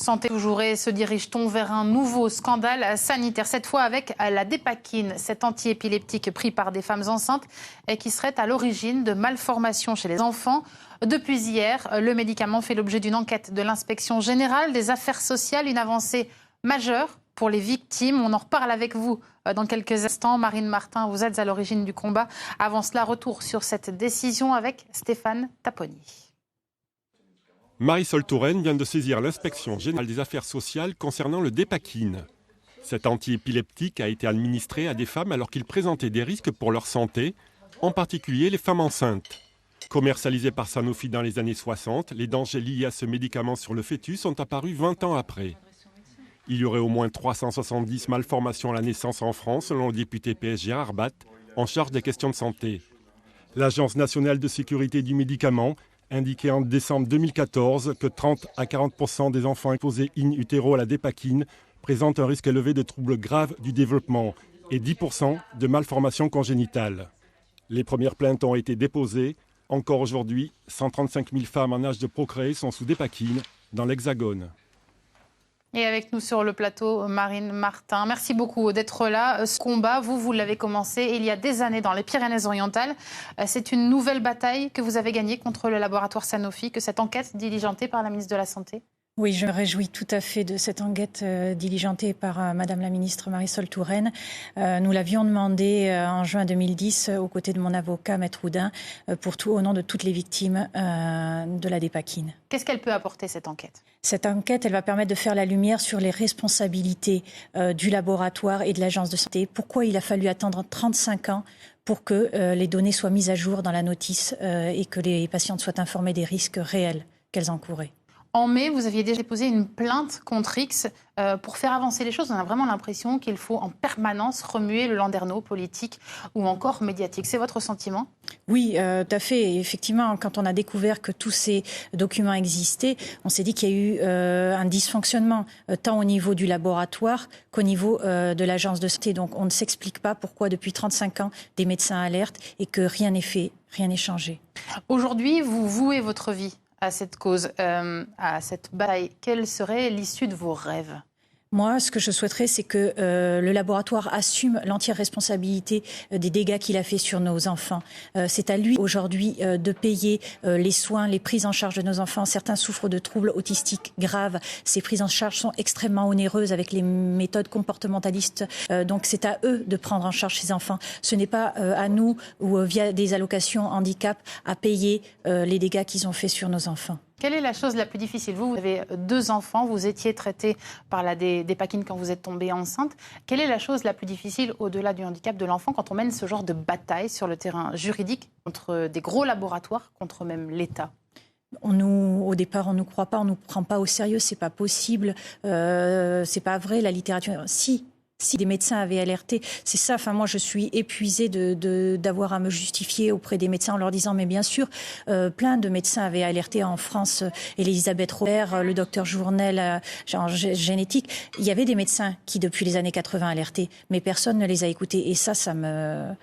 santé toujours et se dirige-t-on vers un nouveau scandale sanitaire, cette fois avec la Dépakine, cet antiépileptique pris par des femmes enceintes et qui serait à l'origine de malformations chez les enfants. Depuis hier, le médicament fait l'objet d'une enquête de l'Inspection générale des affaires sociales, une avancée majeure pour les victimes. On en reparle avec vous dans quelques instants. Marine Martin, vous êtes à l'origine du combat. Avant cela, retour sur cette décision avec Stéphane Tapponi. Marisol Touraine vient de saisir l'Inspection générale des affaires sociales concernant le Dépakine. Cet antiépileptique a été administré à des femmes alors qu'il présentait des risques pour leur santé, en particulier les femmes enceintes. Commercialisé par Sanofi dans les années 60, les dangers liés à ce médicament sur le fœtus sont apparus 20 ans après. Il y aurait au moins 370 malformations à la naissance en France, selon le député PSG Arbat, en charge des questions de santé. L'Agence nationale de sécurité du médicament indiquait en décembre 2014 que 30 à 40% des enfants exposés in utero à la Dépakine présentent un risque élevé de troubles graves du développement et 10% de malformations congénitales. Les premières plaintes ont été déposées. Encore aujourd'hui, 135 000 femmes en âge de procréer sont sous Dépakine dans l'Hexagone. Et avec nous sur le plateau, Marine Martin. Merci beaucoup d'être là. Ce combat, vous l'avez commencé il y a des années dans les Pyrénées-Orientales. C'est une nouvelle bataille que vous avez gagnée contre le laboratoire Sanofi, que cette enquête diligentée par la ministre de la Santé. Oui, je me réjouis tout à fait de cette enquête diligentée par Madame la ministre Marisol Touraine. Nous l'avions demandé en juin 2010 aux côtés de mon avocat, Maître Oudin, au nom de toutes les victimes de la Dépakine. Qu'est-ce qu'elle peut apporter, cette enquête ? Cette enquête, elle va permettre de faire la lumière sur les responsabilités du laboratoire et de l'agence de santé. Pourquoi il a fallu attendre 35 ans pour que les données soient mises à jour dans la notice et que les patientes soient informées des risques réels qu'elles encouraient. En mai, vous aviez déjà déposé une plainte contre X pour faire avancer les choses. On a vraiment l'impression qu'il faut en permanence remuer le landerneau politique ou encore médiatique. C'est votre sentiment ? Oui, tout à fait. Et effectivement, quand on a découvert que tous ces documents existaient, on s'est dit qu'il y a eu un dysfonctionnement, tant au niveau du laboratoire qu'au niveau de l'agence de santé. Donc on ne s'explique pas pourquoi depuis 35 ans, des médecins alertent et que rien n'est fait, rien n'est changé. Aujourd'hui, vous vouez votre vie à cette cause, à cette bataille. Quelle serait l'issue de vos rêves ? Moi, ce que je souhaiterais, c'est que le laboratoire assume l'entière responsabilité des dégâts qu'il a fait sur nos enfants. C'est à lui aujourd'hui de payer les soins, les prises en charge de nos enfants. Certains souffrent de troubles autistiques graves. Ces prises en charge sont extrêmement onéreuses avec les méthodes comportementalistes. Donc c'est à eux de prendre en charge ces enfants. Ce n'est pas à nous ou via des allocations handicap à payer les dégâts qu'ils ont fait sur nos enfants. Quelle est la chose la plus difficile ? Vous avez 2 enfants, vous étiez traitée par la Dépakine quand vous êtes tombée enceinte. Quelle est la chose la plus difficile au-delà du handicap de l'enfant quand on mène ce genre de bataille sur le terrain juridique contre des gros laboratoires, contre même l'État ? Au départ, on ne nous croit pas, on ne nous prend pas au sérieux, c'est pas possible, c'est pas vrai, la littérature... Si des médecins avaient alerté, c'est ça. Enfin, moi, je suis épuisée d'avoir à me justifier auprès des médecins en leur disant, mais bien sûr, plein de médecins avaient alerté en France. Elisabeth Robert, le docteur Journel, génétique. Il y avait des médecins qui, depuis les années 80, alertaient, mais personne ne les a écoutés. Et ça me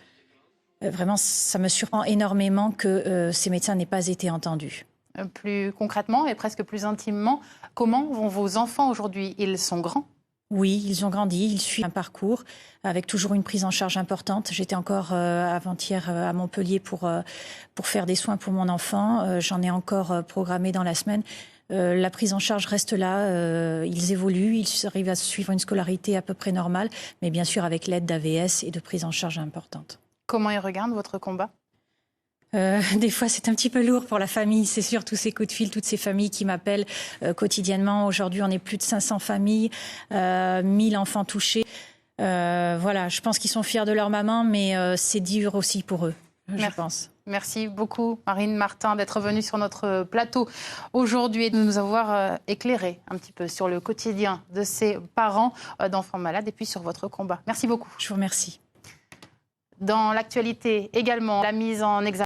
surprend énormément que ces médecins n'aient pas été entendus. Plus concrètement et presque plus intimement, comment vont vos enfants aujourd'hui ? Ils sont grands ? Oui, ils ont grandi, ils suivent un parcours avec toujours une prise en charge importante. J'étais encore avant-hier à Montpellier pour faire des soins pour mon enfant. J'en ai encore programmé dans la semaine. La prise en charge reste là, ils évoluent, ils arrivent à suivre une scolarité à peu près normale, mais bien sûr avec l'aide d'AVS et de prise en charge importante. Comment ils regardent votre combat ? Des fois, c'est un petit peu lourd pour la famille. C'est sûr, tous ces coups de fil, toutes ces familles qui m'appellent quotidiennement. Aujourd'hui, on est plus de 500 familles, 1000 enfants touchés. Voilà, je pense qu'ils sont fiers de leur maman, mais c'est dur aussi pour eux, je pense. Merci beaucoup, Marine Martin, d'être venue sur notre plateau aujourd'hui et de nous avoir éclairé un petit peu sur le quotidien de ces parents d'enfants malades et puis sur votre combat. Merci beaucoup. Je vous remercie. Dans l'actualité également, la mise en examen